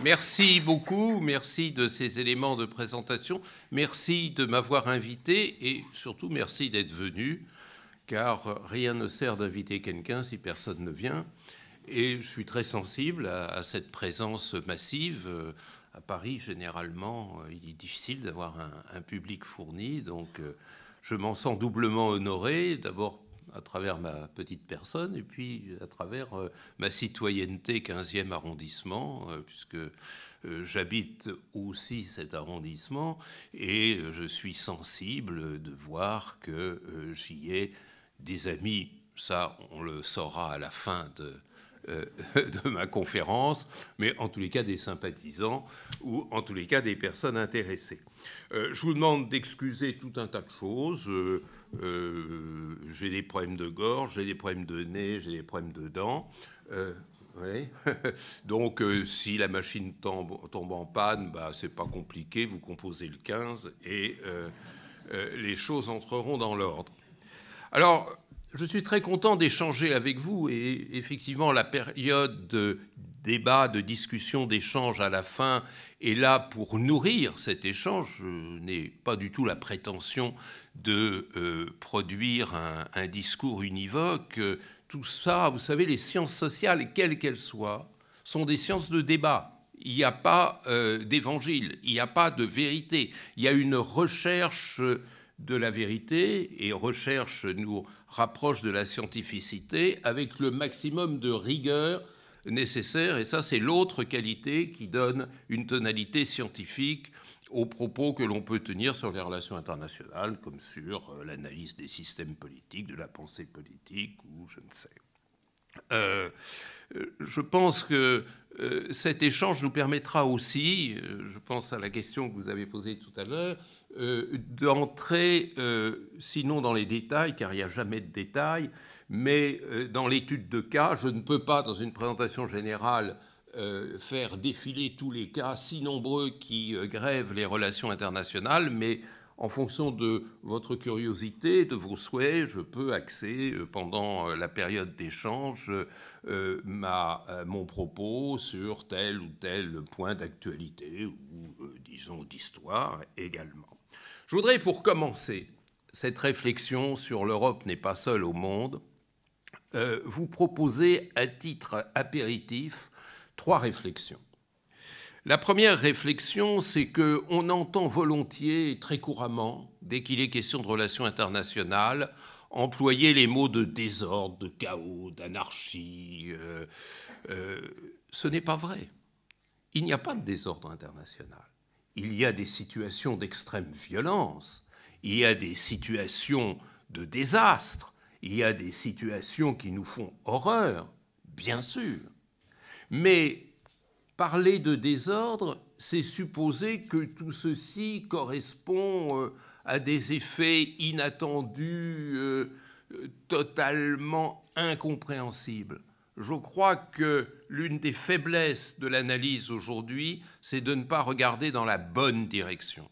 Merci beaucoup, merci de ces éléments de présentation, merci de m'avoir invité et surtout merci d'être venu, car rien ne sert d'inviter quelqu'un si personne ne vient. Et je suis très sensible à cette présence massive. À Paris, généralement, il est difficile d'avoir un public fourni, donc je m'en sens doublement honoré, d'abord à travers ma petite personne et puis à travers ma citoyenneté 15e arrondissement, puisque j'habite aussi cet arrondissement et je suis sensible de voir que j'y ai des amis. Ça, on le saura à la fin de ma conférence, mais en tous les cas des sympathisants ou en tous les cas des personnes intéressées. Je vous demande d'excuser tout un tas de choses. J'ai des problèmes de gorge, j'ai des problèmes de nez, j'ai des problèmes de dents. Oui. Donc, si la machine tombe en panne, bah, c'est pas compliqué, vous composez le 15 et les choses entreront dans l'ordre. Alors, je suis très content d'échanger avec vous et effectivement, la période de débat, de discussion, d'échange à la fin est là pour nourrir cet échange. Je n'ai pas du tout la prétention de produire un discours univoque. Tout ça, vous savez, les sciences sociales, quelles qu'elles soient, sont des sciences de débat. Il n'y a pas d'évangile, il n'y a pas de vérité. Il y a une recherche de la vérité, et recherche nous rapproche de la scientificité avec le maximum de rigueur nécessaire, et ça c'est l'autre qualité qui donne une tonalité scientifique aux propos que l'on peut tenir sur les relations internationales, comme sur l'analyse des systèmes politiques, de la pensée politique, ou je ne sais. Je pense que cet échange nous permettra aussi, je pense à la question que vous avez posée tout à l'heure, d'entrer, sinon dans les détails, car il n'y a jamais de détails, mais dans l'étude de cas. Je ne peux pas, dans une présentation générale, faire défiler tous les cas si nombreux qui grèvent les relations internationales, mais en fonction de votre curiosité, de vos souhaits, je peux axer pendant la période d'échange mon propos sur tel ou tel point d'actualité ou, disons, d'histoire également. Je voudrais, pour commencer cette réflexion sur l'Europe n'est pas seule au monde, vous proposer à titre apéritif 3 réflexions. La première réflexion, c'est qu'on entend volontiers et très couramment, dès qu'il est question de relations internationales, employer les mots de désordre, de chaos, d'anarchie. Ce n'est pas vrai. Il n'y a pas de désordre international. Il y a des situations d'extrême violence, il y a des situations de désastre, il y a des situations qui nous font horreur, bien sûr. Mais parler de désordre, c'est supposer que tout ceci correspond à des effets inattendus, totalement incompréhensibles. Je crois que l'une des faiblesses de l'analyse aujourd'hui, c'est de ne pas regarder dans la bonne direction.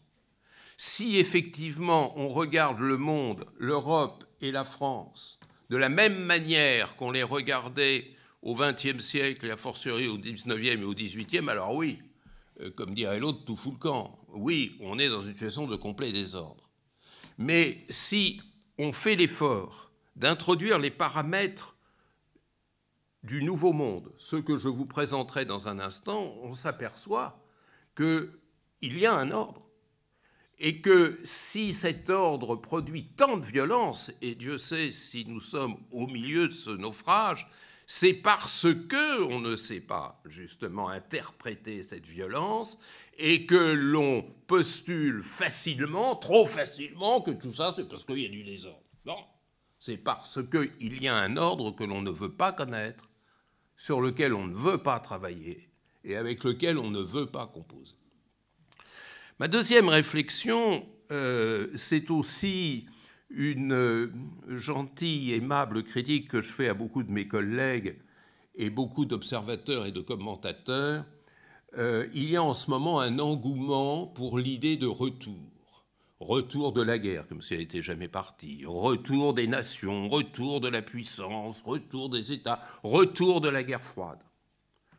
Si effectivement on regarde le monde, l'Europe et la France de la même manière qu'on les regardait au XXe siècle et a fortiori au XIXe et au XVIIIe, alors oui, comme dirait l'autre, tout fout le camp. Oui, on est dans une situation de complet désordre. Mais si on fait l'effort d'introduire les paramètres du nouveau monde, ce que je vous présenterai dans un instant, on s'aperçoit qu'il y a un ordre. Et que si cet ordre produit tant de violence, et Dieu sait si nous sommes au milieu de ce naufrage, c'est parce qu'on ne sait pas justement interpréter cette violence et que l'on postule facilement, trop facilement, que tout ça c'est parce qu'il y a du désordre. Non, c'est parce qu'il y a un ordre que l'on ne veut pas connaître, sur lequel on ne veut pas travailler et avec lequel on ne veut pas composer. Ma deuxième réflexion, c'est aussi une gentille, aimable critique que je fais à beaucoup de mes collègues et beaucoup d'observateurs et de commentateurs. Il y a en ce moment un engouement pour l'idée de retour. Retour de la guerre, comme si elle n'était jamais partie. Retour des nations, retour de la puissance, retour des États, retour de la guerre froide.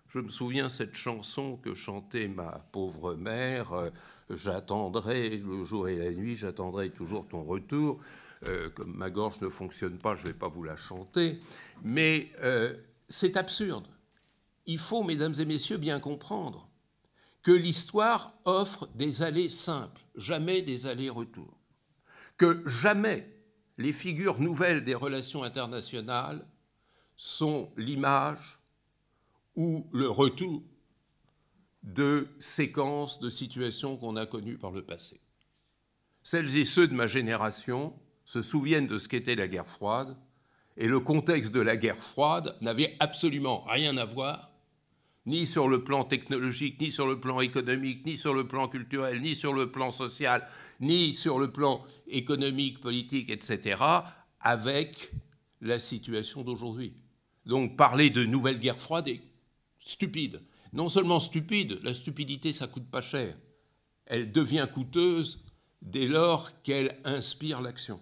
Je me souviens cette chanson que chantait ma pauvre mère, j'attendrai le jour et la nuit, j'attendrai toujours ton retour. Comme ma gorge ne fonctionne pas, je ne vais pas vous la chanter. Mais c'est absurde. Il faut, mesdames et messieurs, bien comprendre que l'histoire offre des allées simples, jamais des allers-retours. Que jamais les figures nouvelles des relations internationales sont l'image ou le retour de séquences de situations qu'on a connues par le passé. Celles et ceux de ma génération se souviennent de ce qu'était la guerre froide, et le contexte de la guerre froide n'avait absolument rien à voir, ni sur le plan technologique, ni sur le plan économique, ni sur le plan culturel, ni sur le plan social, ni sur le plan économique, politique, etc., avec la situation d'aujourd'hui. Donc parler de nouvelle guerre froide est stupide. Non seulement stupide, la stupidité, ça coûte pas cher. Elle devient coûteuse dès lors qu'elle inspire l'action.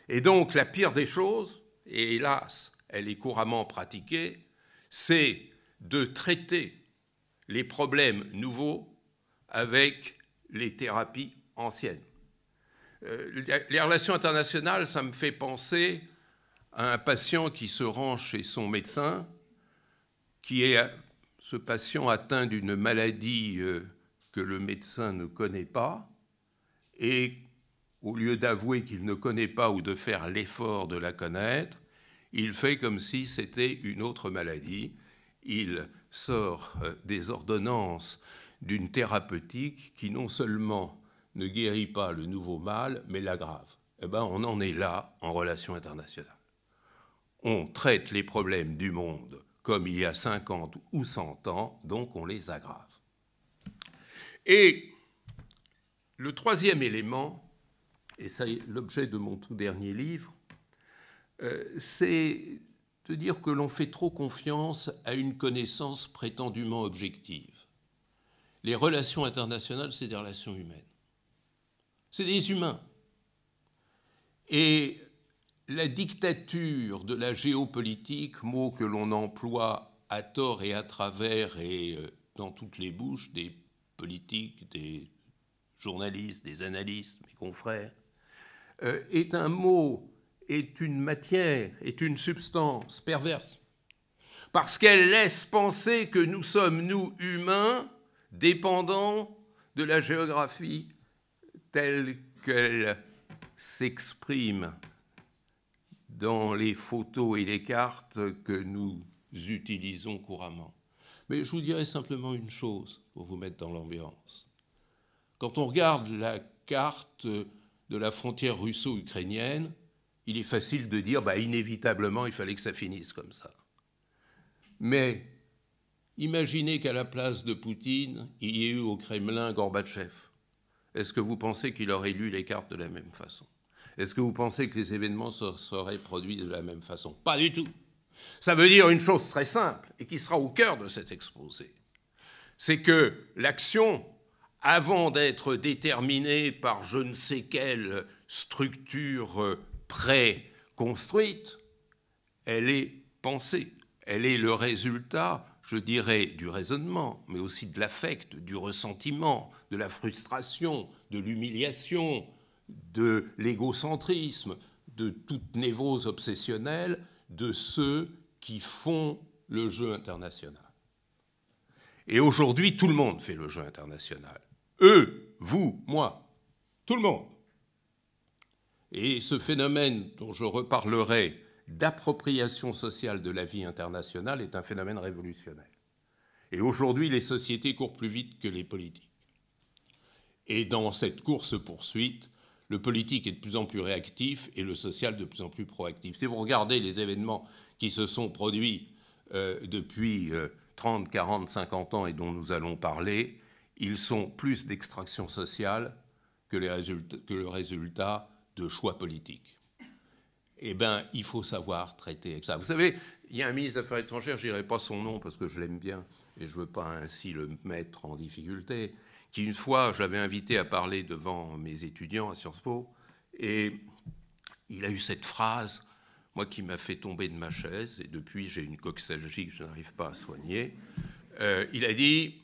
Et donc la pire des choses, et hélas, elle est couramment pratiquée, c'est de traiter les problèmes nouveaux avec les thérapies anciennes. Les relations internationales, ça me fait penser à un patient qui se rend chez son médecin, ce patient atteint d'une maladie que le médecin ne connaît pas, et au lieu d'avouer qu'il ne connaît pas ou de faire l'effort de la connaître, il fait comme si c'était une autre maladie. Il sort des ordonnances d'une thérapeutique qui non seulement ne guérit pas le nouveau mal, mais l'aggrave. Eh bien, on en est là en relations internationales. On traite les problèmes du monde comme il y a 50 ou 100 ans, donc on les aggrave. Et le troisième élément, et c'est l'objet de mon tout dernier livre, c'est de dire que l'on fait trop confiance à une connaissance prétendument objective. Les relations internationales, c'est des relations humaines. C'est des humains. Et la dictature de la géopolitique, mot que l'on emploie à tort et à travers et dans toutes les bouches des politiques, des journalistes, des analystes, mes confrères, est un mot, est une matière, est une substance perverse, parce qu'elle laisse penser que nous sommes, nous, humains, dépendants de la géographie telle qu'elle s'exprime dans les photos et les cartes que nous utilisons couramment. Mais je vous dirais simplement une chose pour vous mettre dans l'ambiance. Quand on regarde la carte de la frontière russo-ukrainienne, il est facile de dire inévitablement, il fallait que ça finisse comme ça. Mais imaginez qu'à la place de Poutine, il y ait eu au Kremlin Gorbatchev. Est-ce que vous pensez qu'il aurait lu les cartes de la même façon? Est-ce que vous pensez que les événements se seraient produits de la même façon? Pas du tout. Ça veut dire une chose très simple, et qui sera au cœur de cet exposé. C'est que l'action, avant d'être déterminée par je ne sais quelle structure préconstruite, elle est pensée. Elle est le résultat, je dirais, du raisonnement, mais aussi de l'affect, du ressentiment, de la frustration, de l'humiliation, de l'égocentrisme, de toute névrose obsessionnelle de ceux qui font le jeu international. Et aujourd'hui, tout le monde fait le jeu international. Eux, vous, moi, tout le monde. Et ce phénomène dont je reparlerai d'appropriation sociale de la vie internationale est un phénomène révolutionnaire. Et aujourd'hui, les sociétés courent plus vite que les politiques. Et dans cette course-poursuite, le politique est de plus en plus réactif et le social de plus en plus proactif. Si vous regardez les événements qui se sont produits depuis 30, 40, 50 ans et dont nous allons parler, ils sont plus d'extraction sociale que le résultat de choix politiques. Eh bien, il faut savoir traiter avec ça. Vous savez, il y a un ministre des Affaires étrangères, je ne dirai pas son nom parce que je l'aime bien et je ne veux pas ainsi le mettre en difficulté, qui une fois, j'avais invité à parler devant mes étudiants à Sciences Po, et il a eu cette phrase, moi qui m'a fait tomber de ma chaise, et depuis j'ai une coxalgie que je n'arrive pas à soigner, Il a dit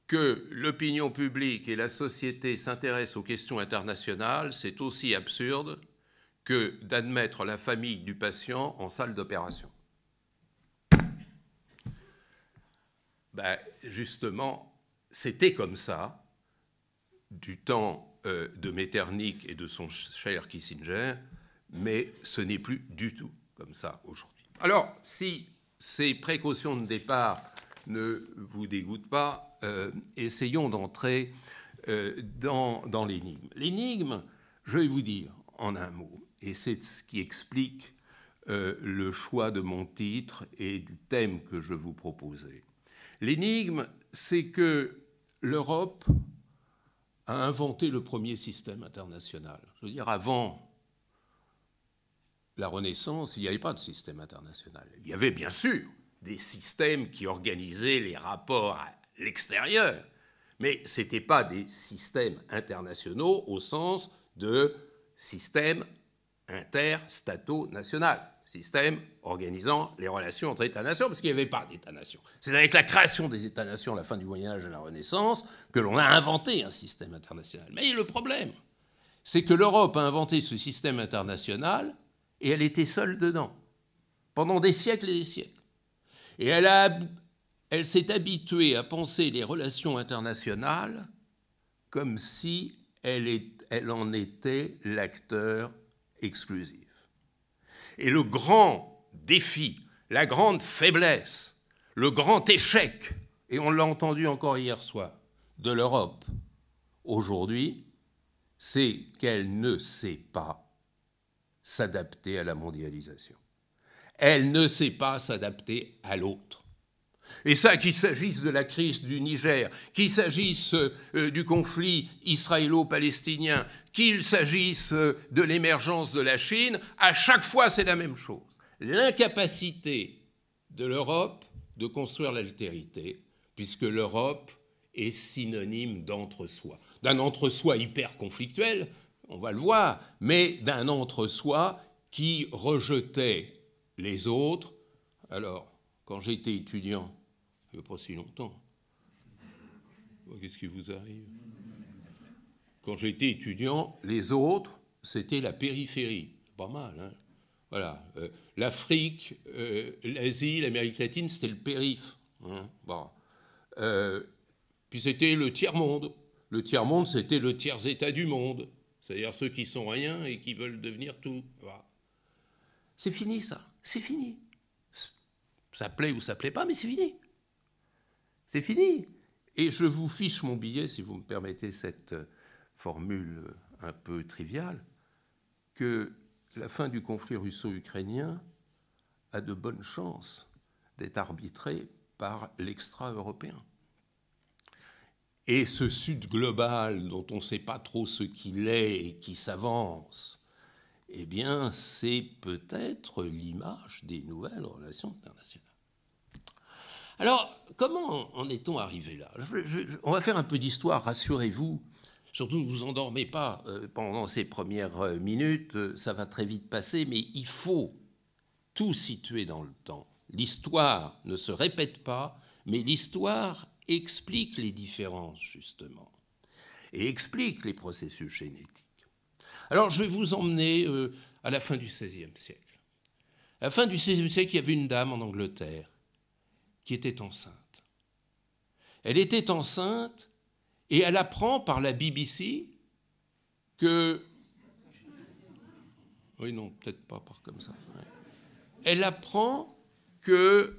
que l'opinion publique et la société s'intéressent aux questions internationales, c'est aussi absurde que d'admettre la famille du patient en salle d'opération. Ben, justement, c'était comme ça du temps de Metternich et de son cher Kissinger, mais ce n'est plus du tout comme ça aujourd'hui. Alors, si ces précautions de départ ne vous dégoûtent pas, essayons d'entrer dans l'énigme. L'énigme, je vais vous dire en un mot, et c'est ce qui explique le choix de mon titre et du thème que je vous proposais. L'énigme, c'est que l'Europe a inventé le premier système international. Je veux dire, avant la Renaissance, il n'y avait pas de système international. Il y avait bien sûr des systèmes qui organisaient les rapports à l'extérieur, mais ce n'étaient pas des systèmes internationaux au sens de système interstato-national, système organisant les relations entre États-nations, parce qu'il n'y avait pas d'États-nations. C'est avec la création des États-nations à la fin du Moyen-Âge et la Renaissance que l'on a inventé un système international. Mais le problème, c'est que l'Europe a inventé ce système international et elle était seule dedans, pendant des siècles et des siècles. Et elle s'est habituée à penser les relations internationales comme si elle en était l'acteur exclusif. Et le grand défi, la grande faiblesse, le grand échec, et on l'a entendu encore hier soir, de l'Europe aujourd'hui, c'est qu'elle ne sait pas s'adapter à la mondialisation. Elle ne sait pas s'adapter à l'autre. Et ça, qu'il s'agisse de la crise du Niger, qu'il s'agisse du conflit israélo-palestinien, qu'il s'agisse de l'émergence de la Chine, à chaque fois, c'est la même chose. L'incapacité de l'Europe de construire l'altérité, puisque l'Europe est synonyme d'entre-soi. D'un entre-soi hyper conflictuel, on va le voir, mais d'un entre-soi qui rejetait les autres. Alors, quand j'étais étudiant, il n'y a pas si longtemps, qu'est-ce qui vous arrive? Quand j'étais étudiant, les autres, c'était la périphérie. Pas mal, hein? Voilà. L'Afrique, l'Asie, l'Amérique latine, c'était le périph'. Hein? Bon. Puis c'était le tiers-monde. Le tiers-monde, c'était le tiers-état du monde. C'est-à-dire ceux qui sont rien et qui veulent devenir tout. Voilà. C'est fini, ça. C'est fini. Ça plaît ou ça plaît pas, mais c'est fini. C'est fini. Et je vous fiche mon billet, si vous me permettez cette formule un peu triviale, que la fin du conflit russo-ukrainien a de bonnes chances d'être arbitrée par l'extra-européen. Et ce Sud global, dont on ne sait pas trop ce qu'il est et qui s'avance, eh bien, c'est peut-être l'image des nouvelles relations internationales. Alors, comment en est-on arrivé là? On va faire un peu d'histoire, rassurez-vous. Surtout, ne vous endormez pas pendant ces premières minutes, ça va très vite passer, mais il faut tout situer dans le temps. L'histoire ne se répète pas, mais l'histoire explique les différences, justement, et explique les processus génétiques. Alors, je vais vous emmener à la fin du XVIe siècle. À la fin du XVIe siècle, il y avait une dame en Angleterre qui était enceinte. Elle était enceinte et elle apprend par la BBC que... Oui, non, peut-être pas par comme ça. Ouais. Elle apprend que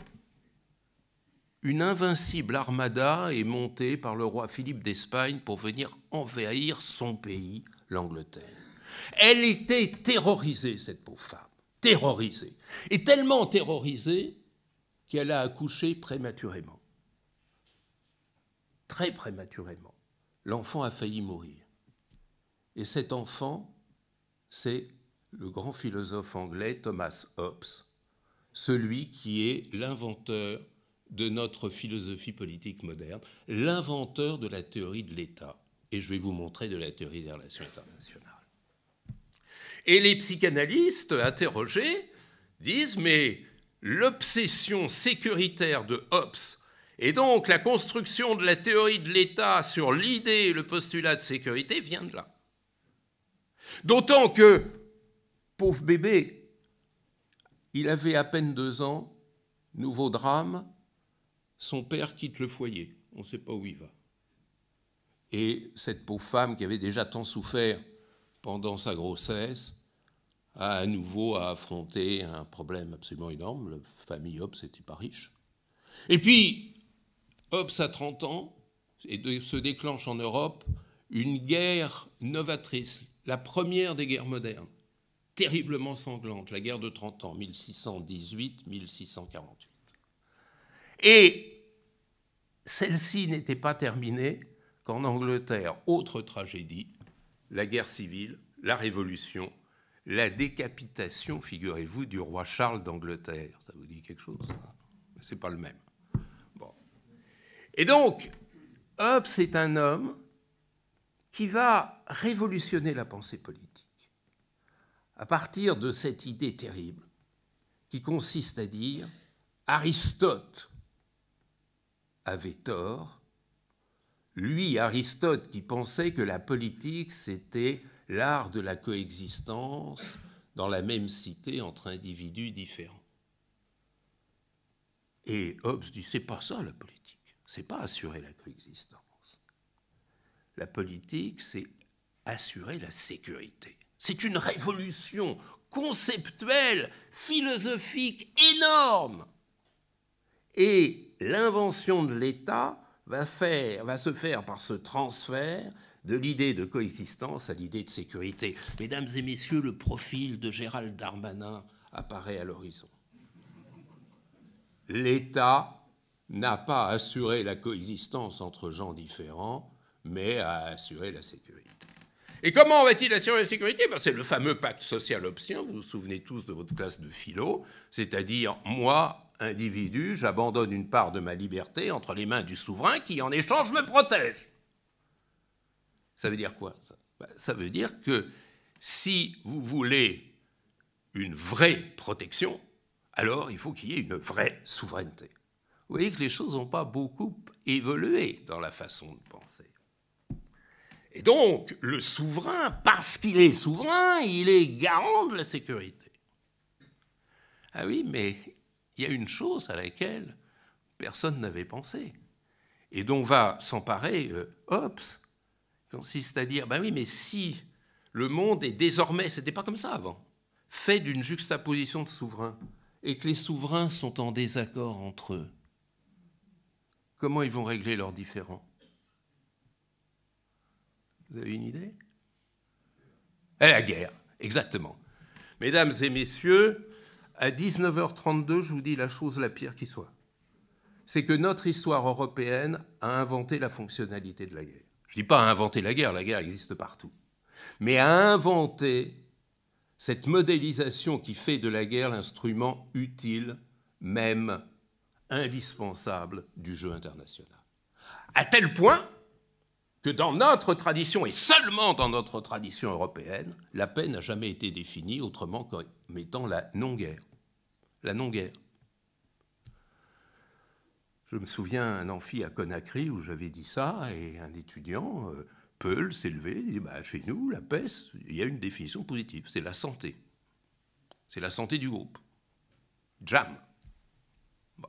une invincible armada est montée par le roi Philippe d'Espagne pour venir envahir son pays, l'Angleterre. Elle était terrorisée, cette pauvre femme, terrorisée. Et tellement terrorisée qu'elle a accouché prématurément. Très prématurément. L'enfant a failli mourir. Et cet enfant, c'est le grand philosophe anglais Thomas Hobbes, celui qui est l'inventeur de notre philosophie politique moderne, l'inventeur de la théorie de l'État. Et je vais vous montrer de la théorie des relations internationales. Et les psychanalystes interrogés disent « mais l'obsession sécuritaire de Hobbes Et donc, la construction de la théorie de l'État sur l'idée et le postulat de sécurité vient de là. D'autant que, pauvre bébé, il avait à peine 2 ans, nouveau drame, son père quitte le foyer, on ne sait pas où il va. Et cette pauvre femme qui avait déjà tant souffert pendant sa grossesse a à nouveau à affronter un problème absolument énorme. La famille Hobbes n'était pas riche. Et puis, Hobbes a 30 ans et se déclenche en Europe une guerre novatrice, la première des guerres modernes, terriblement sanglante, la guerre de 30 ans, 1618-1648. Et celle-ci n'était pas terminée qu'en Angleterre, autre tragédie, la guerre civile, la Révolution, la décapitation, figurez-vous, du roi Charles d'Angleterre. Ça vous dit quelque chose? C'est pas le même. Bon. Et donc, Hobbes est un homme qui va révolutionner la pensée politique à partir de cette idée terrible qui consiste à dire Aristote avait tort, lui, Aristote, qui pensait que la politique, c'était l'art de la coexistence dans la même cité entre individus différents. Et Hobbes dit, c'est pas ça la politique, c'est pas assurer la coexistence. La politique, c'est assurer la sécurité. C'est une révolution conceptuelle, philosophique énorme. Et l'invention de l'État va se faire par ce transfert de l'idée de coexistence à l'idée de sécurité. Mesdames et messieurs, le profil de Gérald Darmanin apparaît à l'horizon. L'État n'a pas assuré la coexistence entre gens différents, mais a assuré la sécurité. Et comment va-t-il assurer la sécurité? C'est le fameux pacte social hobbesien, vous vous souvenez tous de votre classe de philo, c'est-à-dire, moi, individu, j'abandonne une part de ma liberté entre les mains du souverain qui, en échange, me protège. Ça veut dire quoi, ça? Ça veut dire que si vous voulez une vraie protection, alors il faut qu'il y ait une vraie souveraineté. Vous voyez que les choses n'ont pas beaucoup évolué dans la façon de penser. Et donc, le souverain, parce qu'il est souverain, il est garant de la sécurité. Ah oui, mais il y a une chose à laquelle personne n'avait pensé, et dont va s'emparer Hobbes, consiste à dire, ben oui, mais si le monde est désormais, c'était pas comme ça avant, fait d'une juxtaposition de souverains, et que les souverains sont en désaccord entre eux, comment ils vont régler leurs différends? Vous avez une idée? La guerre, exactement. Mesdames et messieurs, à 19h32, je vous dis la chose la pire qui soit. C'est que notre histoire européenne a inventé la fonctionnalité de la guerre. Je ne dis pas à inventer la guerre existe partout. Mais à inventer cette modélisation qui fait de la guerre l'instrument utile, même indispensable du jeu international. À tel point que dans notre tradition, et seulement dans notre tradition européenne, la paix n'a jamais été définie autrement qu'en étant la non-guerre. La non-guerre. Je me souviens un amphi à Conakry où j'avais dit ça, et un étudiant, Peul, s'est levé, il dit chez nous, la paix, il y a une définition positive, c'est la santé. C'est la santé du groupe. Jam. Bon.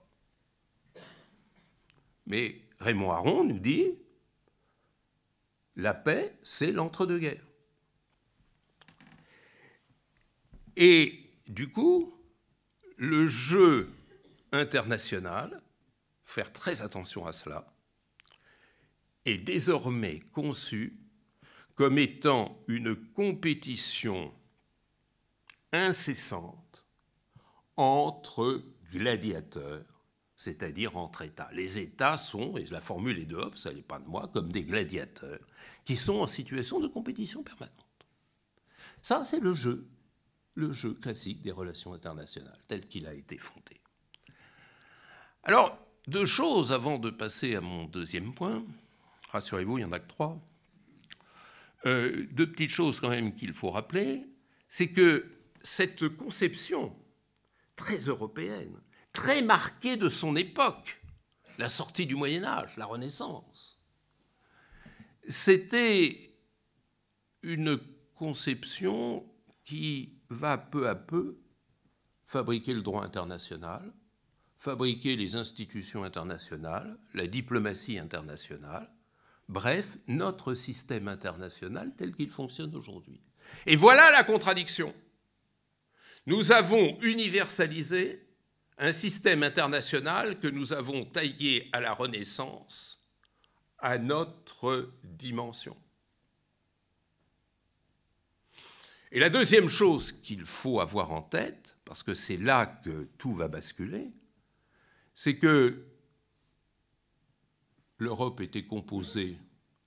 Mais Raymond Aron nous dit la paix, c'est l'entre-deux-guerres. Et du coup, le jeu international, faire très attention à cela, est désormais conçu comme étant une compétition incessante entre gladiateurs, c'est-à-dire entre États. Les États sont, et la formule est de Hobbes, ça n'est pas de moi, comme des gladiateurs, qui sont en situation de compétition permanente. Ça, c'est le jeu classique des relations internationales, tel qu'il a été fondé. Alors, 2 choses avant de passer à mon deuxième point. Rassurez-vous, il n'y en a que 3. 2 petites choses quand même qu'il faut rappeler, c'est que cette conception très européenne, très marquée de son époque, la sortie du Moyen-Âge, la Renaissance. C'était une conception qui va peu à peu fabriquer le droit international, fabriquer les institutions internationales, la diplomatie internationale, bref, notre système international tel qu'il fonctionne aujourd'hui. Et voilà la contradiction. Nous avons universalisé un système international que nous avons taillé à la Renaissance à notre dimension. Et la deuxième chose qu'il faut avoir en tête, parce que c'est là que tout va basculer, c'est que l'Europe était composée,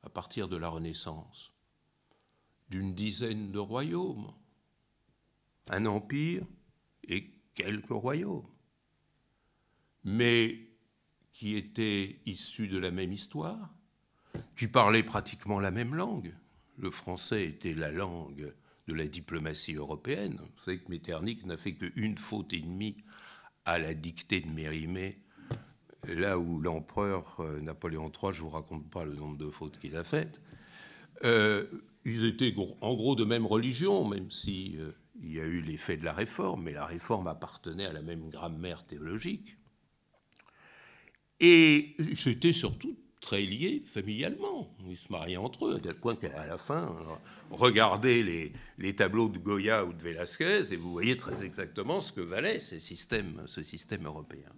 à partir de la Renaissance, d'une dizaine de royaumes, un empire et quelques royaumes, mais qui étaient issus de la même histoire, qui parlaient pratiquement la même langue. Le français était la langue de la diplomatie européenne. Vous savez que Metternich n'a fait qu'une faute et demie à la dictée de Mérimée, là où l'empereur Napoléon III, je ne vous raconte pas le nombre de fautes qu'il a faites. Ils étaient en gros de même religion, même si il y a eu l'effet de la Réforme, mais la Réforme appartenait à la même grammaire théologique. Et c'était surtout très liés familialement. Ils se mariaient entre eux, à tel point qu'à la fin, regardez les tableaux de Goya ou de Velázquez et vous voyez très exactement ce que valait ce système européen.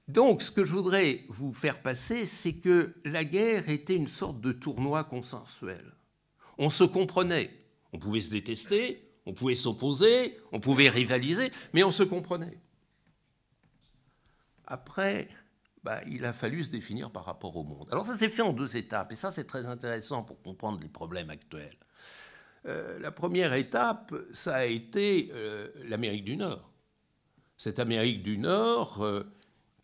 Donc, ce que je voudrais vous faire passer, c'est que la guerre était une sorte de tournoi consensuel. On se comprenait. On pouvait se détester, on pouvait s'opposer, on pouvait rivaliser, mais on se comprenait. Après, il a fallu se définir par rapport au monde. Alors ça s'est fait en deux étapes, et ça c'est très intéressant pour comprendre les problèmes actuels. La première étape, ça a été l'Amérique du Nord. Cette Amérique du Nord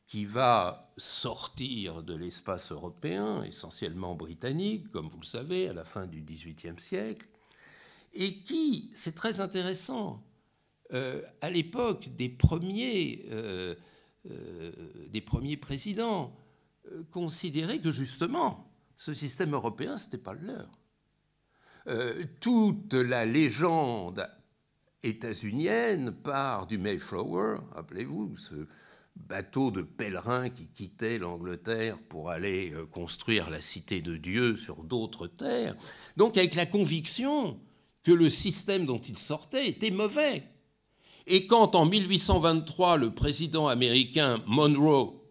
qui va sortir de l'espace européen, essentiellement britannique, comme vous le savez, à la fin du XVIIIe siècle, et qui, c'est très intéressant, à l'époque des premiers présidents considéraient que justement ce système européen c'était pas le leur. Toute la légende états-unienne part du Mayflower, rappelez-vous, ce bateau de pèlerins qui quittait l'Angleterre pour aller construire la cité de Dieu sur d'autres terres, donc avec la conviction que le système dont il sortait était mauvais. Et quand, en 1823, le président américain Monroe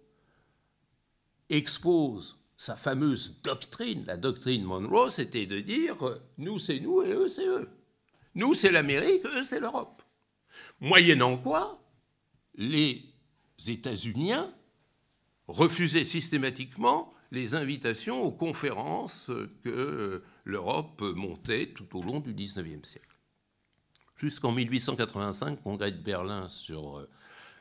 expose sa fameuse doctrine, la doctrine Monroe, c'était de dire « nous, c'est nous et eux, c'est eux. Nous, c'est l'Amérique, eux, c'est l'Europe. » Moyennant quoi, les États-Uniens refusaient systématiquement les invitations aux conférences que l'Europe montait tout au long du XIXe siècle. Jusqu'en 1885, congrès de Berlin sur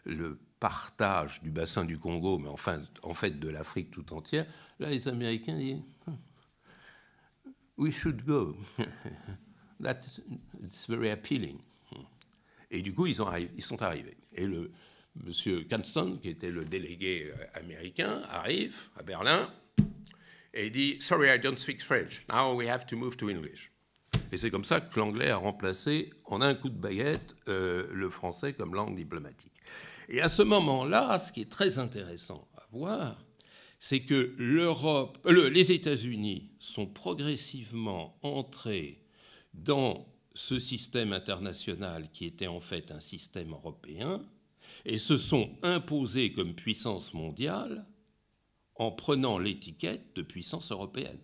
le partage du bassin du Congo, mais en fait de l'Afrique tout entière, là les Américains disent « We should go. That's very appealing. » Et du coup, ils sont arrivés. Et M. Canston, qui était le délégué américain, arrive à Berlin et dit « Sorry, I don't speak French. Now we have to move to English. » Et c'est comme ça que l'anglais a remplacé en un coup de baguette le français comme langue diplomatique. Et à ce moment-là, ce qui est très intéressant à voir, c'est que les États-Unis sont progressivement entrés dans ce système international qui était en fait un système européen et se sont imposés comme puissance mondiale en prenant l'étiquette de puissance européenne.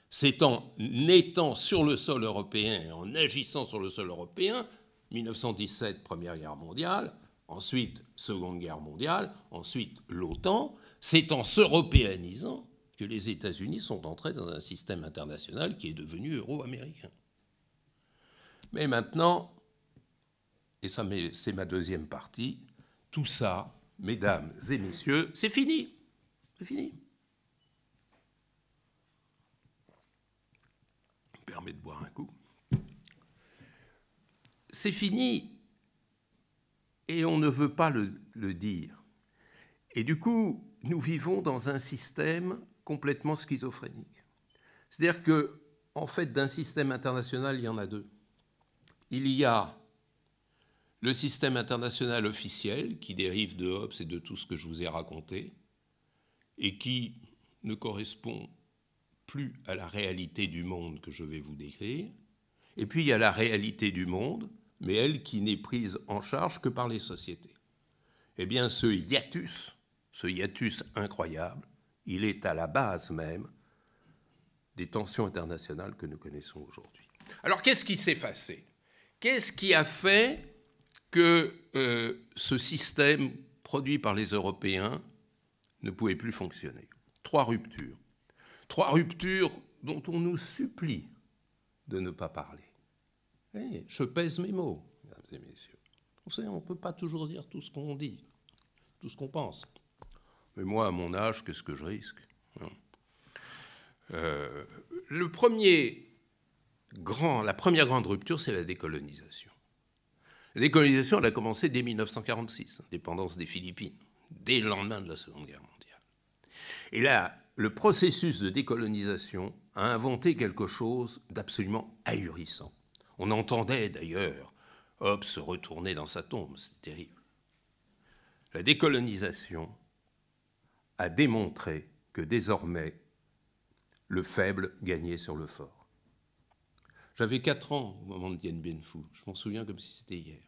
C'est en étant sur le sol européen et en agissant sur le sol européen, 1917, Première Guerre mondiale, ensuite Seconde Guerre mondiale, ensuite l'OTAN, c'est en s'européanisant que les États-Unis sont entrés dans un système international qui est devenu euro-américain. Mais maintenant, et ça c'est ma deuxième partie, tout ça, mesdames et messieurs, c'est fini. C'est fini. Je me permets de boire un coup. C'est fini et on ne veut pas le dire. Et du coup, nous vivons dans un système complètement schizophrénique. C'est-à-dire que, en fait, d'un système international, il y en a deux. Il y a le système international officiel qui dérive de Hobbes et de tout ce que je vous ai raconté et qui ne correspond plus à la réalité du monde que je vais vous décrire. Et puis il y a la réalité du monde, mais elle qui n'est prise en charge que par les sociétés. Eh bien ce hiatus incroyable, il est à la base même des tensions internationales que nous connaissons aujourd'hui. Alors qu'est-ce qui s'est passé ? Qu'est-ce qui a fait que ce système produit par les Européens ne pouvait plus fonctionner ? Trois ruptures dont on nous supplie de ne pas parler. Et je pèse mes mots, mesdames et messieurs. Vous savez, on ne peut pas toujours dire tout ce qu'on dit, tout ce qu'on pense. Mais moi, à mon âge, qu'est-ce que je risque ? La première grande rupture, c'est la décolonisation. La décolonisation, elle a commencé dès 1946, indépendance des Philippines, dès le lendemain de la Seconde Guerre mondiale. Et là, le processus de décolonisation a inventé quelque chose d'absolument ahurissant. On entendait d'ailleurs Hobbes se retourner dans sa tombe, c'est terrible. La décolonisation a démontré que désormais, le faible gagnait sur le fort. J'avais 4 ans au moment de Dien Bien Phu, je m'en souviens comme si c'était hier.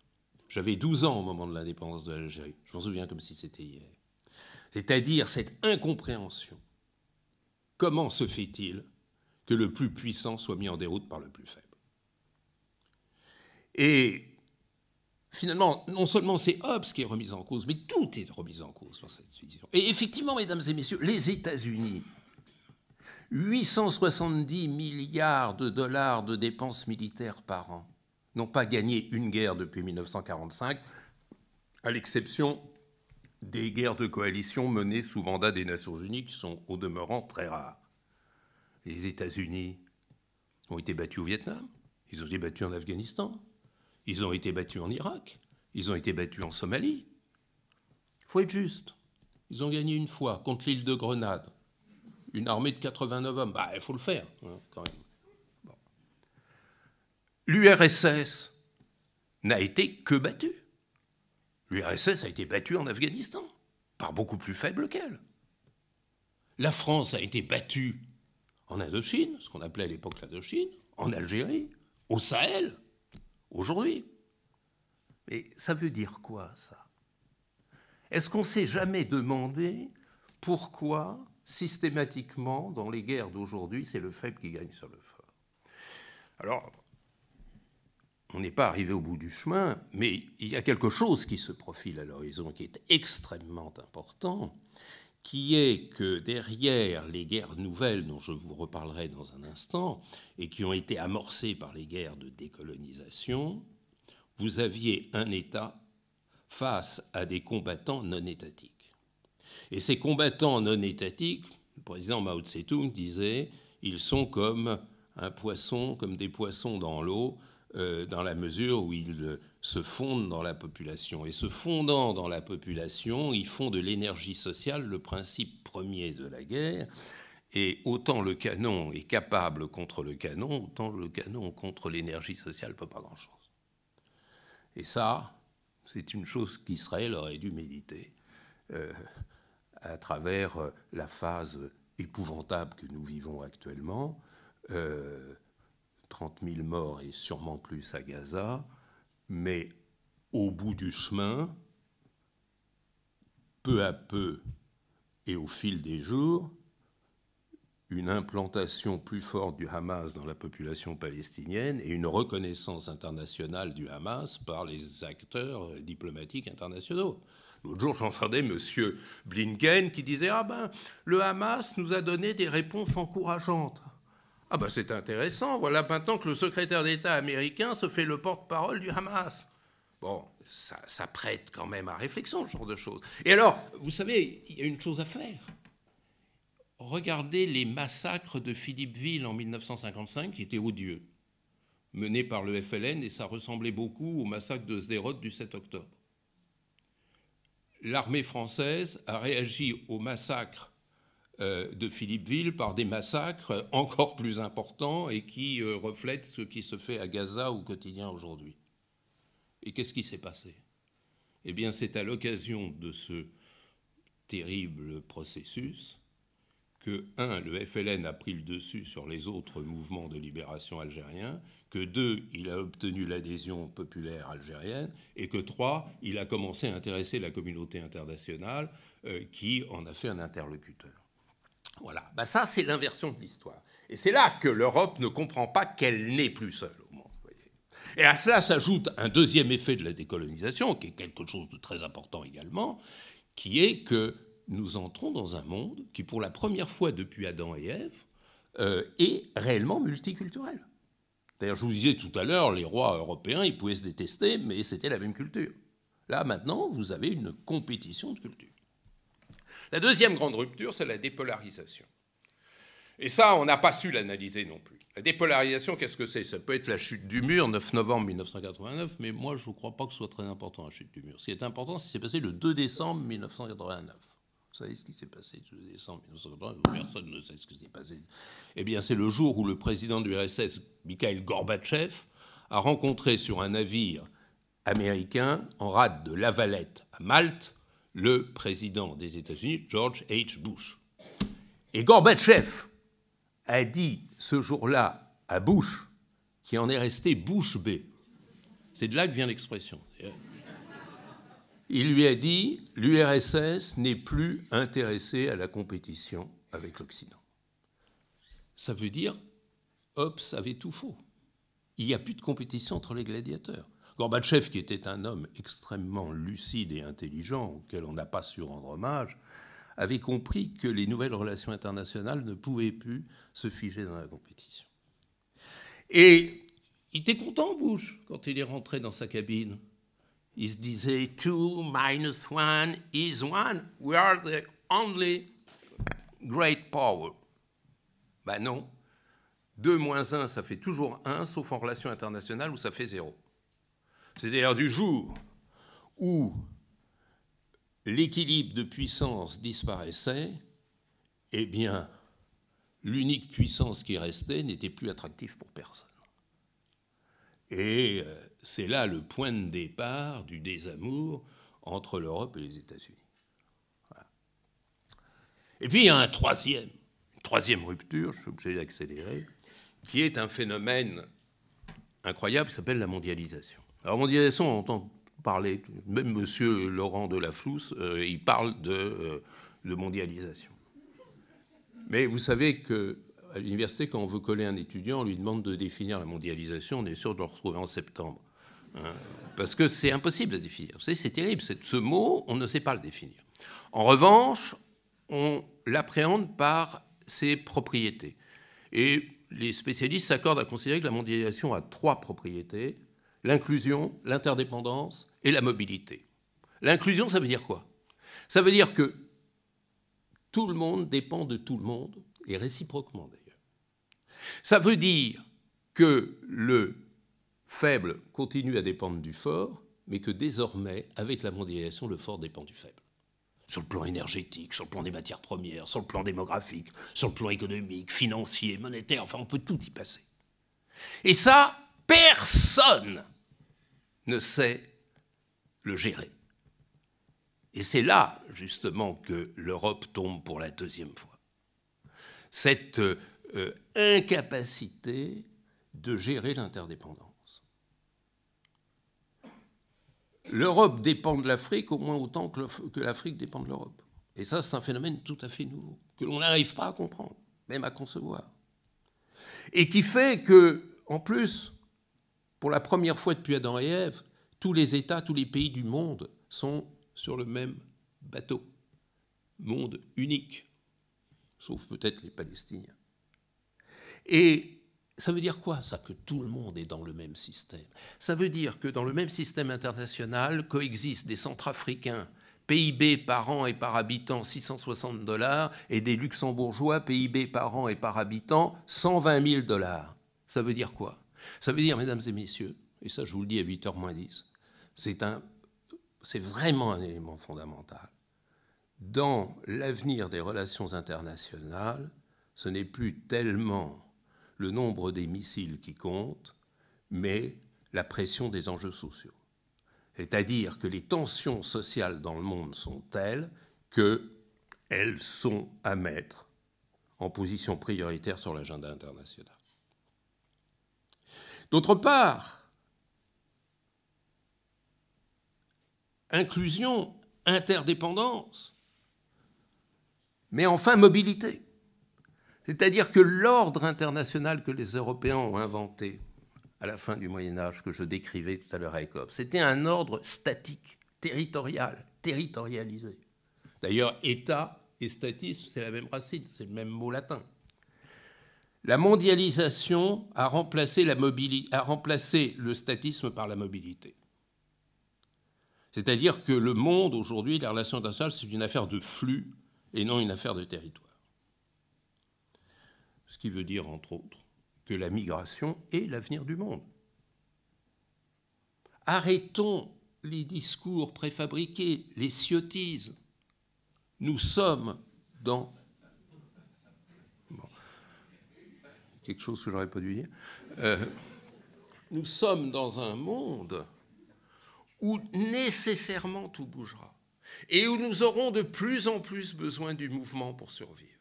J'avais 12 ans au moment de l'indépendance de l'Algérie, je m'en souviens comme si c'était hier. C'est-à-dire cette incompréhension. Comment se fait-il que le plus puissant soit mis en déroute par le plus faible ? Et finalement, non seulement c'est Hobbes qui est remis en cause, mais tout est remis en cause dans cette vision. Et effectivement, mesdames et messieurs, les États-Unis, 870 milliards de dollars de dépenses militaires par an, n'ont pas gagné une guerre depuis 1945, à l'exception des guerres de coalition menées sous mandat des Nations Unies, qui sont au demeurant très rares. Les États-Unis ont été battus au Vietnam, ils ont été battus en Afghanistan, ils ont été battus en Irak, ils ont été battus en Somalie. Il faut être juste. Ils ont gagné une fois contre l'île de Grenade. Une armée de 89 hommes. Il faut le faire, quand même. Bon. L'URSS n'a été que battue. L'URSS a été battue en Afghanistan, par beaucoup plus faible qu'elle. La France a été battue en Indochine, ce qu'on appelait à l'époque l'Indochine, en Algérie, au Sahel, aujourd'hui. Mais ça veut dire quoi, ça ? Est-ce qu'on ne s'est jamais demandé pourquoi, systématiquement, dans les guerres d'aujourd'hui, c'est le faible qui gagne sur le fort ? Alors, on n'est pas arrivé au bout du chemin, mais il y a quelque chose qui se profile à l'horizon, qui est extrêmement important, qui est que derrière les guerres nouvelles, dont je vous reparlerai dans un instant, et qui ont été amorcées par les guerres de décolonisation, vous aviez un État face à des combattants non étatiques. Et ces combattants non étatiques, le président Mao Tse-tung disait, ils sont comme un poisson, comme des poissons dans l'eau, dans la mesure où ils se fondent dans la population. Et se fondant dans la population, ils font de l'énergie sociale le principe premier de la guerre. Et autant le canon est capable contre le canon, autant le canon contre l'énergie sociale ne peut pas grand-chose. Et ça, c'est une chose qu'Israël aurait dû méditer à travers la phase épouvantable que nous vivons actuellement. 30 000 morts et sûrement plus à Gaza, mais au bout du chemin, peu à peu et au fil des jours, une implantation plus forte du Hamas dans la population palestinienne et une reconnaissance internationale du Hamas par les acteurs diplomatiques internationaux. L'autre jour, j'entendais M. Blinken qui disait « Ah ben, le Hamas nous a donné des réponses encourageantes ». Ah ben c'est intéressant, voilà maintenant que le secrétaire d'État américain se fait le porte-parole du Hamas. Bon, ça prête quand même à réflexion, ce genre de choses. Et alors, vous savez, il y a une chose à faire. Regardez les massacres de Philippeville en 1955, qui étaient odieux, menés par le FLN, et ça ressemblait beaucoup au massacre de Sderot du 7 octobre. l'armée française a réagi au massacre de Philippeville par des massacres encore plus importants et qui reflètent ce qui se fait à Gaza au quotidien aujourd'hui. Et qu'est-ce qui s'est passé? Eh bien, c'est à l'occasion de ce terrible processus que, 1, le FLN a pris le dessus sur les autres mouvements de libération algériens, que 2, il a obtenu l'adhésion populaire algérienne, et que 3, il a commencé à intéresser la communauté internationale qui en a fait un interlocuteur. Voilà, ben ça c'est l'inversion de l'histoire. Et c'est là que l'Europe ne comprend pas qu'elle n'est plus seule au monde. Et à cela s'ajoute un deuxième effet de la décolonisation, qui est quelque chose de très important également, qui est que nous entrons dans un monde qui, pour la première fois depuis Adam et Ève, est réellement multiculturel. D'ailleurs, je vous disais tout à l'heure, les rois européens, ils pouvaient se détester, mais c'était la même culture. Là, maintenant, vous avez une compétition de culture. La deuxième grande rupture, c'est la dépolarisation. Et ça, on n'a pas su l'analyser non plus. La dépolarisation, qu'est-ce que c'est? Ça peut être la chute du mur, 9 novembre 1989, mais moi, je ne crois pas que ce soit très important, la chute du mur. Ce qui est important, c'est ce qui s'est passé le 2 décembre 1989. Vous savez ce qui s'est passé le 2 décembre 1989? Personne ne sait ce qui s'est passé. Eh bien, c'est le jour où le président du RSS, Mikhaïl Gorbatchev, a rencontré sur un navire américain, en rade de La Valette à Malte, le président des États-Unis, George H. Bush. Et Gorbatchev a dit ce jour-là à Bush, qui en est resté Bush B. C'est de là que vient l'expression. Il lui a dit « l'URSS n'est plus intéressée à la compétition avec l'Occident ». Ça veut dire Hobbes avait tout faux. Il n'y a plus de compétition entre les gladiateurs. Gorbatchev, qui était un homme extrêmement lucide et intelligent, auquel on n'a pas su rendre hommage, avait compris que les nouvelles relations internationales ne pouvaient plus se figer dans la compétition. Et il était content, Bush, quand il est rentré dans sa cabine. Il se disait « 2 minus 1 is 1. We are the only great power. » Ben non. 2 moins 1, ça fait toujours 1, sauf en relations internationales où ça fait 0. C'est-à-dire du jour où l'équilibre de puissance disparaissait, eh bien, l'unique puissance qui restait n'était plus attractive pour personne. Et c'est là le point de départ du désamour entre l'Europe et les États-Unis. Voilà. Et puis il y a une troisième rupture, je suis obligé d'accélérer, qui est un phénomène incroyable qui s'appelle la mondialisation. Alors, mondialisation, on entend parler, même M. Laurent Delaflousse, il parle de mondialisation. Mais vous savez qu'à l'université, quand on veut coller un étudiant, on lui demande de définir la mondialisation, on est sûr de le retrouver en septembre. Hein, parce que c'est impossible à définir. Vous savez, c'est terrible, ce mot, on ne sait pas le définir. En revanche, on l'appréhende par ses propriétés. Et les spécialistes s'accordent à considérer que la mondialisation a 3 propriétés: l'inclusion, l'interdépendance et la mobilité. L'inclusion, ça veut dire quoi? Ça veut dire que tout le monde dépend de tout le monde, et réciproquement d'ailleurs. Ça veut dire que le faible continue à dépendre du fort, mais que désormais, avec la mondialisation, le fort dépend du faible. Sur le plan énergétique, sur le plan des matières premières, sur le plan démographique, sur le plan économique, financier, monétaire, enfin on peut tout y passer. Et ça, personne ne sait le gérer. Et c'est là, justement, que l'Europe tombe pour la deuxième fois. Cette incapacité de gérer l'interdépendance. L'Europe dépend de l'Afrique au moins autant que l'Afrique dépend de l'Europe. Et ça, c'est un phénomène tout à fait nouveau, que l'on n'arrive pas à comprendre, même à concevoir. Et qui fait que, en plus, pour la première fois depuis Adam et Ève, tous les États, tous les pays du monde sont sur le même bateau. Monde unique, sauf peut-être les Palestiniens. Et ça veut dire quoi, ça, que tout le monde est dans le même système? Ça veut dire que dans le même système international coexistent des Centrafricains, PIB par an et par habitant $660, et des Luxembourgeois, PIB par an et par habitant $120 000. Ça veut dire quoi? Ça veut dire, mesdames et messieurs, et ça je vous le dis à 8h moins 10, c'est un c'est vraiment un élément fondamental. Dans l'avenir des relations internationales, ce n'est plus tellement le nombre des missiles qui compte, mais la pression des enjeux sociaux. C'est-à-dire que les tensions sociales dans le monde sont telles qu'elles sont à mettre en position prioritaire sur l'agenda international. D'autre part, inclusion, interdépendance, mais enfin mobilité. C'est-à-dire que l'ordre international que les Européens ont inventé à la fin du Moyen-Âge, que je décrivais tout à l'heure avec Hobbes, c'était un ordre statique, territorial, territorialisé. D'ailleurs, État et statisme, c'est la même racine, c'est le même mot latin. La mondialisation a remplacé le statisme par la mobilité. C'est-à-dire que le monde, aujourd'hui, les relations internationales, c'est une affaire de flux et non une affaire de territoire. Ce qui veut dire, entre autres, que la migration est l'avenir du monde. Arrêtons les discours préfabriqués, les sottises. Nous sommes dans... Bon. Quelque chose que j'aurais pas dû dire. Nous sommes dans un monde où nécessairement tout bougera et où nous aurons de plus en plus besoin du mouvement pour survivre.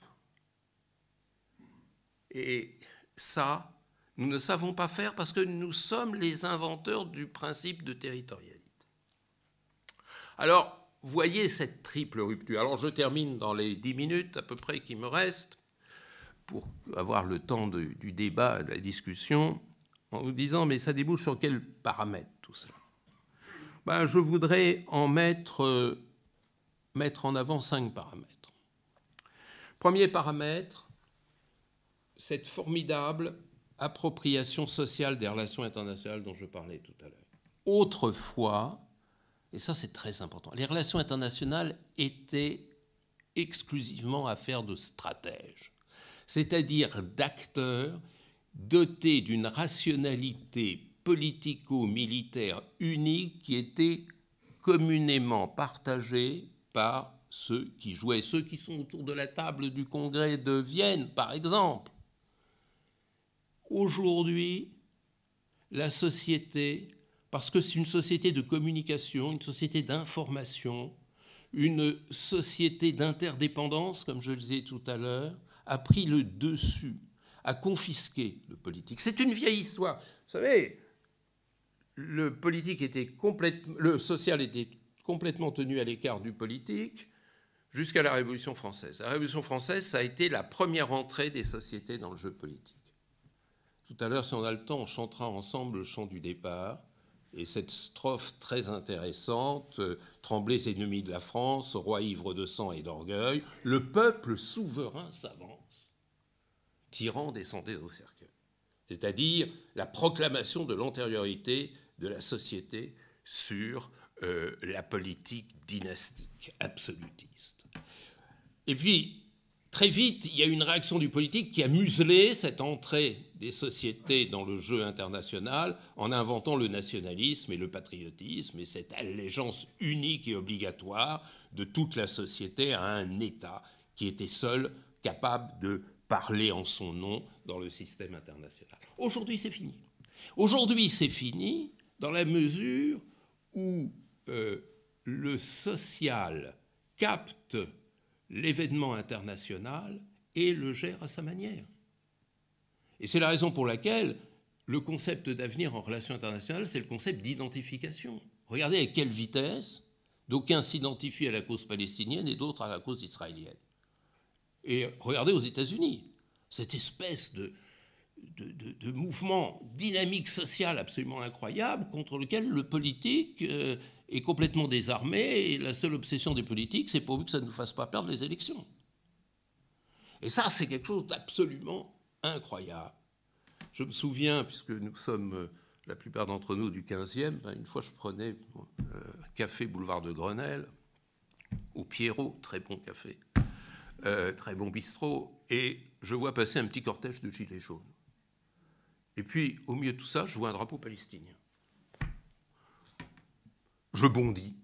Et ça, nous ne savons pas faire parce que nous sommes les inventeurs du principe de territorialité. Alors, voyez cette triple rupture. Alors, je termine dans les 10 minutes à peu près qui me restent pour avoir le temps du débat, de la discussion, en vous disant, mais ça débouche sur quels paramètres tout ça ? Ben, je voudrais en mettre en avant 5 paramètres. Premier paramètre, cette formidable appropriation sociale des relations internationales dont je parlais tout à l'heure. Autrefois, et ça c'est très important, les relations internationales étaient exclusivement affaires de stratèges, c'est-à-dire d'acteurs dotés d'une rationalité politico-militaire unique qui était communément partagée par ceux qui jouaient, ceux qui sont autour de la table du Congrès de Vienne, par exemple. Aujourd'hui, la société, parce que c'est une société de communication, une société d'information, une société d'interdépendance, comme je le disais tout à l'heure, a pris le dessus, a confisqué le politique. C'est une vieille histoire. Vous savez, le social était complètement tenu à l'écart du politique jusqu'à la Révolution française. La Révolution française, ça a été la première entrée des sociétés dans le jeu politique. Tout à l'heure, si on a le temps, on chantera ensemble le chant du départ. Et cette strophe très intéressante, « Tremblez ennemis de la France, roi ivre de sang et d'orgueil, le peuple souverain s'avance, tyran descendez au cercueil ». C'est-à-dire la proclamation de l'antériorité de la société sur la politique dynastique, absolutiste. Et puis, très vite, il y a une réaction du politique qui a muselé cette entrée des sociétés dans le jeu international en inventant le nationalisme et le patriotisme et cette allégeance unique et obligatoire de toute la société à un État qui était seul capable de parler en son nom dans le système international. Aujourd'hui, c'est fini. Aujourd'hui, c'est fini dans la mesure où le social capte l'événement international et le gère à sa manière. Et c'est la raison pour laquelle le concept d'avenir en relations internationales, c'est le concept d'identification. Regardez avec quelle vitesse d'aucuns s'identifient à la cause palestinienne et d'autres à la cause israélienne. Et regardez aux États-Unis, cette espèce de mouvement dynamique social absolument incroyable contre lequel le politique est complètement désarmé et la seule obsession des politiques, c'est pourvu que ça ne nous fasse pas perdre les élections. Et ça, c'est quelque chose d'absolument incroyable. Je me souviens, puisque nous sommes, la plupart d'entre nous, du 15e, une fois je prenais un café boulevard de Grenelle, au Pierrot, très bon café, très bon bistrot, et je vois passer un petit cortège de gilets jaunes. Et puis, au milieu de tout ça, je vois un drapeau palestinien. Je bondis.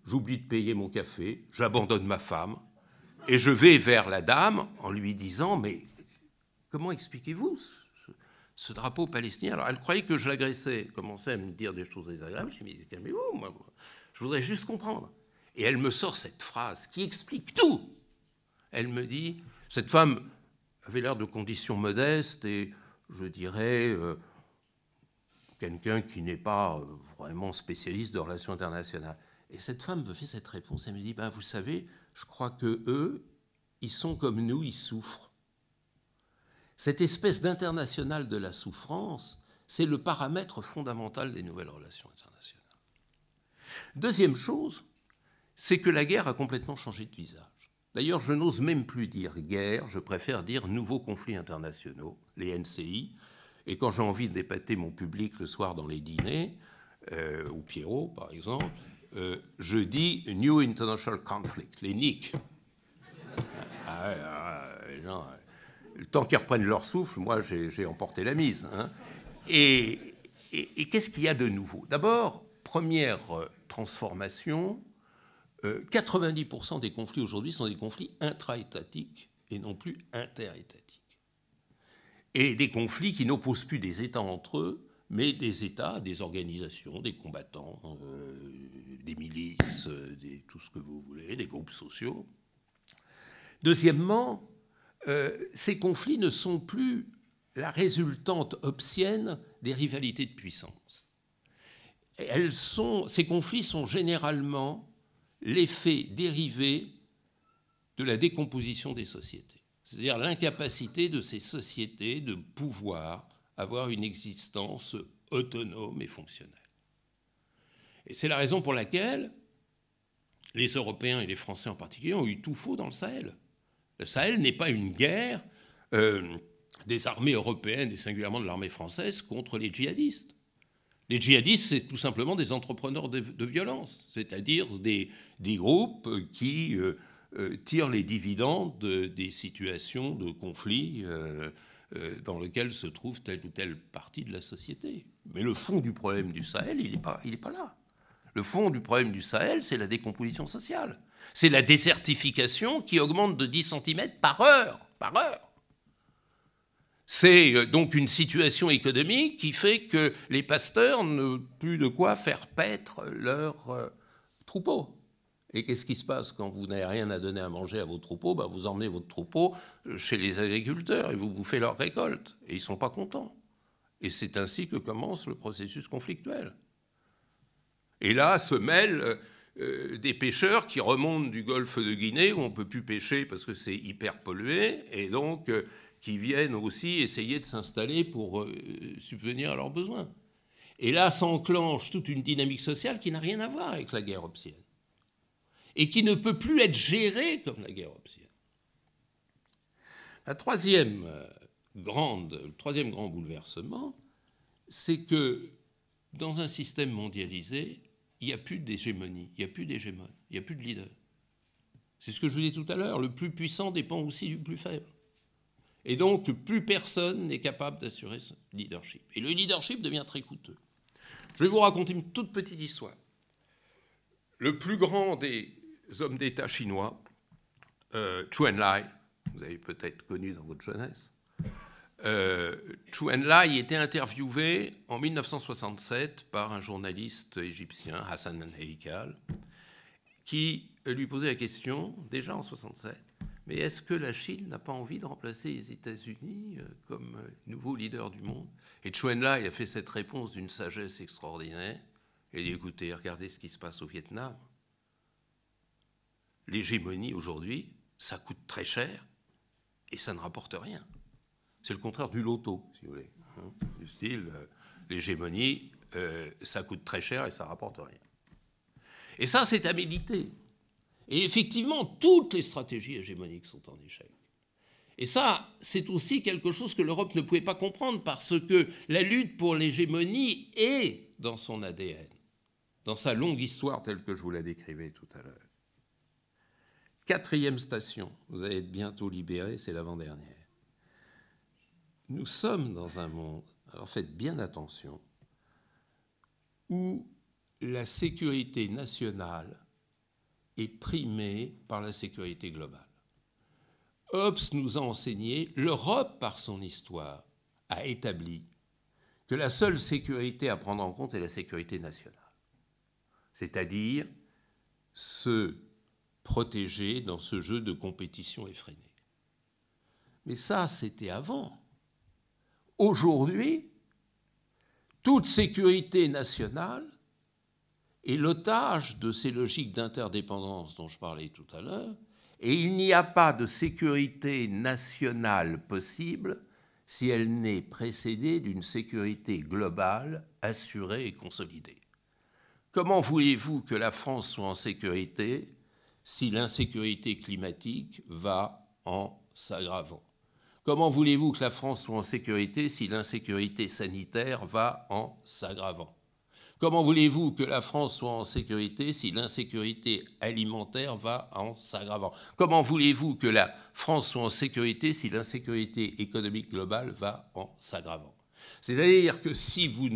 j'oublie de payer mon café, j'abandonne ma femme, et je vais vers la dame en lui disant « Mais comment expliquez-vous ce drapeau palestinien ?» Alors, elle croyait que je l'agressais, elle commençait à me dire des choses désagréables. Je me disais « Calmez-vous, moi, je voudrais juste comprendre. » Et elle me sort cette phrase qui explique tout. Elle me dit, cette femme avait l'air de conditions modestes et, je dirais, quelqu'un qui n'est pas vraiment spécialiste de relations internationales. Et cette femme me fait cette réponse. Elle me dit, vous savez, je crois que eux, ils sont comme nous, ils souffrent. Cette espèce d'international de la souffrance, c'est le paramètre fondamental des nouvelles relations internationales. Deuxième chose, c'est que la guerre a complètement changé de visage. D'ailleurs, je n'ose même plus dire guerre, je préfère dire nouveaux conflits internationaux, les NCI. Et quand j'ai envie d'épater mon public le soir dans les dîners, ou Pierrot par exemple, je dis New International Conflict, les NIC. Les gens, le temps qu'ils reprennent leur souffle, moi j'ai emporté la mise. Hein. Et qu'est-ce qu'il y a de nouveau? D'abord, première transformation, 90% des conflits aujourd'hui sont des conflits intra-étatiques et non plus interétatiques. Et des conflits qui n'opposent plus des États entre eux, mais des États, des organisations, des combattants, des milices, tout ce que vous voulez, des groupes sociaux. Deuxièmement, ces conflits ne sont plus la résultante hobbesienne des rivalités de puissance. Ces conflits sont généralement l'effet dérivé de la décomposition des sociétés, c'est-à-dire l'incapacité de ces sociétés de pouvoir avoir une existence autonome et fonctionnelle. Et c'est la raison pour laquelle les Européens et les Français en particulier ont eu tout faux dans le Sahel. Le Sahel n'est pas une guerre des armées européennes et singulièrement de l'armée française contre les djihadistes. Les djihadistes, c'est tout simplement des entrepreneurs de violence, c'est-à-dire des groupes qui tirent les dividendes des situations de conflit dans lesquelles se trouve telle ou telle partie de la société. Mais le fond du problème du Sahel, il n'est pas là. Le fond du problème du Sahel, c'est la décomposition sociale. C'est la désertification qui augmente de 10 cm par heure. C'est donc une situation économique qui fait que les pasteurs n'ont plus de quoi faire paître leurs troupeaux. Et qu'est-ce qui se passe quand vous n'avez rien à donner à manger à vos troupeaux? Vous emmenez votre troupeau chez les agriculteurs et vous bouffez leur récolte. Et ils ne sont pas contents. Et c'est ainsi que commence le processus conflictuel. Et là se mêlent des pêcheurs qui remontent du golfe de Guinée, où on ne peut plus pêcher parce que c'est hyper pollué, et donc qui viennent aussi essayer de s'installer pour subvenir à leurs besoins. Et là s'enclenche toute une dynamique sociale qui n'a rien à voir avec la guerre hobbesienne, et qui ne peut plus être gérée comme la guerre hobbesienne. Le troisième grand bouleversement, c'est que dans un système mondialisé, il n'y a plus d'hégémonie, il n'y a plus d'hégémone, il n'y a plus de leader. C'est ce que je vous disais tout à l'heure, le plus puissant dépend aussi du plus faible. Et donc, plus personne n'est capable d'assurer ce leadership. Et le leadership devient très coûteux. Je vais vous raconter une toute petite histoire. Le plus grand des hommes d'État chinois, Zhou Enlai, vous avez peut-être connu dans votre jeunesse, Zhou Enlai était interviewé en 1967 par un journaliste égyptien, Hassan al-Haikal, qui lui posait la question, déjà en 1967, mais est-ce que la Chine n'a pas envie de remplacer les États-Unis comme nouveau leader du monde? Et Zhou Enlai a fait cette réponse d'une sagesse extraordinaire. Il a dit, écoutez, regardez ce qui se passe au Vietnam. L'hégémonie aujourd'hui, ça coûte très cher et ça ne rapporte rien. C'est le contraire du loto, si vous voulez. Du style, l'hégémonie, ça coûte très cher et ça ne rapporte rien. Et ça, c'est à méditer. Et effectivement, toutes les stratégies hégémoniques sont en échec. Et ça, c'est aussi quelque chose que l'Europe ne pouvait pas comprendre, parce que la lutte pour l'hégémonie est dans son ADN, dans sa longue histoire telle que je vous la décrivais tout à l'heure. Quatrième station, vous allez être bientôt libérés, c'est l'avant-dernière. Nous sommes dans un monde, alors faites bien attention, où la sécurité nationale est primée par la sécurité globale. Hobbes nous a enseigné, l'Europe, par son histoire, a établi que la seule sécurité à prendre en compte est la sécurité nationale. C'est-à-dire se protéger dans ce jeu de compétition effrénée. Mais ça, c'était avant. Aujourd'hui, toute sécurité nationale est l'otage de ces logiques d'interdépendance dont je parlais tout à l'heure, et il n'y a pas de sécurité nationale possible si elle n'est précédée d'une sécurité globale assurée et consolidée. Comment voulez-vous que la France soit en sécurité si l'insécurité climatique va en s'aggravant? Comment voulez-vous que la France soit en sécurité si l'insécurité sanitaire va en s'aggravant? Comment voulez-vous que la France soit en sécurité si l'insécurité alimentaire va en s'aggravant? Comment voulez-vous que la France soit en sécurité si l'insécurité économique globale va en s'aggravant? C'est-à-dire que si vous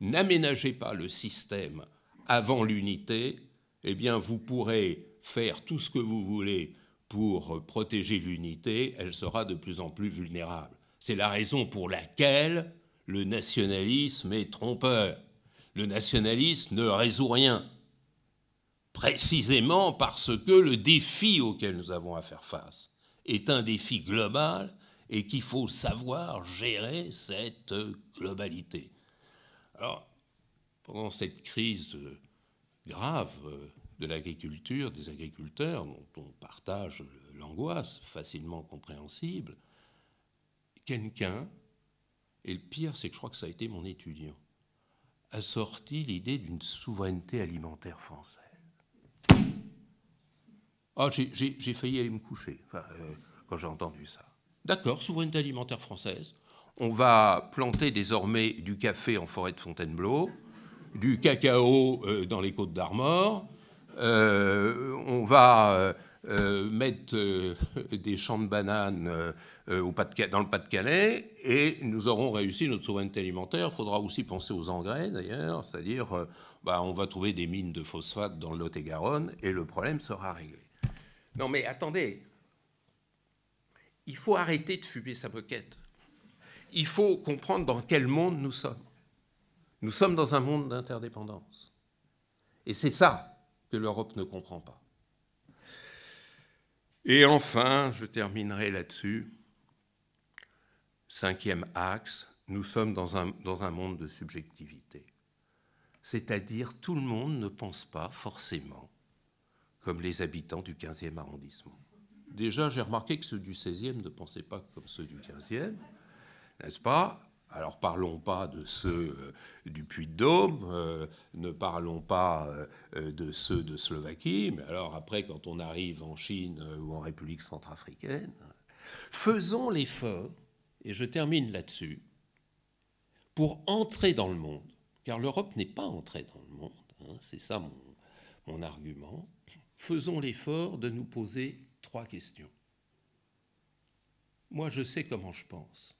n'aménagez pas le système avant l'unité, eh bien vous pourrez faire tout ce que vous voulez pour protéger l'unité, elle sera de plus en plus vulnérable. C'est la raison pour laquelle le nationalisme est trompeur. Le nationalisme ne résout rien, précisément parce que le défi auquel nous avons à faire face est un défi global et qu'il faut savoir gérer cette globalité. Alors, pendant cette crise grave de l'agriculture, des agriculteurs, dont on partage l'angoisse facilement compréhensible, quelqu'un, et le pire c'est que je crois que ça a été mon étudiant, a sorti l'idée d'une souveraineté alimentaire française. Ah, j'ai failli aller me coucher quand j'ai entendu ça. D'accord, souveraineté alimentaire française. On va planter désormais du café en forêt de Fontainebleau, du cacao dans les Côtes d'Armor, on va mettre des champs de bananes dans le Pas-de-Calais et nous aurons réussi notre souveraineté alimentaire. Il faudra aussi penser aux engrais d'ailleurs, c'est-à-dire on va trouver des mines de phosphate dans le Lot-et-Garonne et le problème sera réglé. Non mais attendez, il faut arrêter de fumer sa moquette. Il faut comprendre dans quel monde nous sommes. Nous sommes dans un monde d'interdépendance. Et c'est ça que l'Europe ne comprend pas. Et enfin, je terminerai là-dessus, 5e axe, nous sommes dans un monde de subjectivité. C'est-à-dire, tout le monde ne pense pas forcément comme les habitants du 15e arrondissement. Déjà, j'ai remarqué que ceux du 16e ne pensaient pas comme ceux du 15e, n'est-ce pas ? Alors, parlons pas de ceux du Puy-de-Dôme, ne parlons pas de ceux de Slovaquie, mais alors après, quand on arrive en Chine ou en République centrafricaine, faisons l'effort, et je termine là-dessus, pour entrer dans le monde, car l'Europe n'est pas entrée dans le monde, c'est ça mon argument, faisons l'effort de nous poser 3 questions. Moi, je sais comment je pense.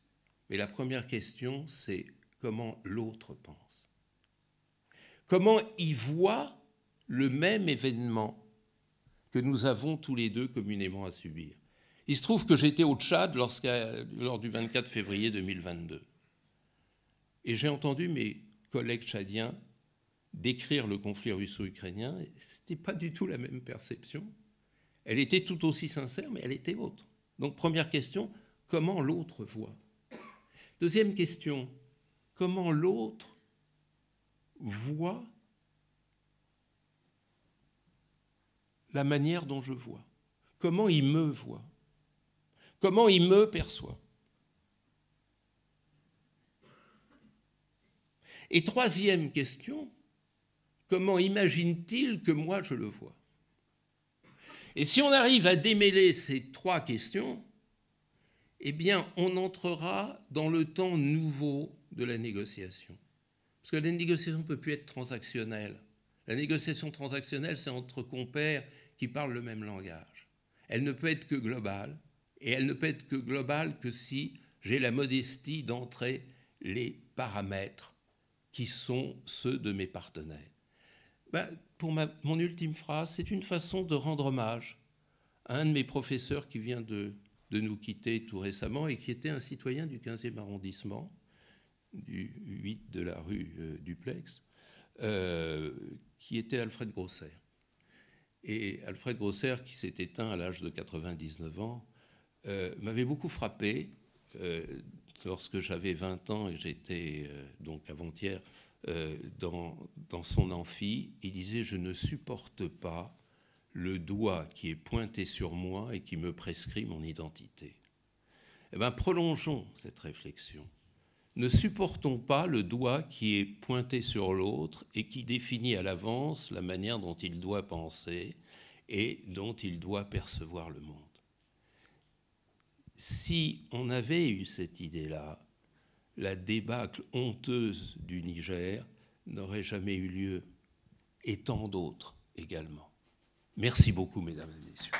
Mais la première question, c'est comment l'autre pense. Comment il voit le même événement que nous avons tous les deux communément à subir. Il se trouve que j'étais au Tchad lors du 24 février 2022. Et j'ai entendu mes collègues tchadiens décrire le conflit russo-ukrainien. Ce n'était pas du tout la même perception. Elle était tout aussi sincère, mais elle était autre. Donc, première question, comment l'autre voit ? Deuxième question, comment l'autre voit la manière dont je vois? Comment il me voit? Comment il me perçoit? Et troisième question, comment imagine-t-il que moi je le vois? Et si on arrive à démêler ces 3 questions, eh bien, on entrera dans le temps nouveau de la négociation. Parce que la négociation ne peut plus être transactionnelle. La négociation transactionnelle, c'est entre compères qui parlent le même langage. Elle ne peut être que globale, et elle ne peut être que globale que si j'ai la modestie d'entrer les paramètres qui sont ceux de mes partenaires. pour mon ultime phrase, c'est une façon de rendre hommage à un de mes professeurs qui vient de nous quitter tout récemment et qui était un citoyen du 15e arrondissement, du 8 de la rue Duplex, qui était Alfred Grosser. Et Alfred Grosser, qui s'est éteint à l'âge de 99 ans, m'avait beaucoup frappé lorsque j'avais 20 ans et j'étais, donc avant-hier, dans son amphi. Il disait « Je ne supporte pas le doigt qui est pointé sur moi et qui me prescrit mon identité. » Eh bien, prolongeons cette réflexion. Ne supportons pas le doigt qui est pointé sur l'autre et qui définit à l'avance la manière dont il doit penser et dont il doit percevoir le monde. Si on avait eu cette idée-là, la débâcle honteuse du Niger n'aurait jamais eu lieu, et tant d'autres également. Merci beaucoup, mesdames et messieurs.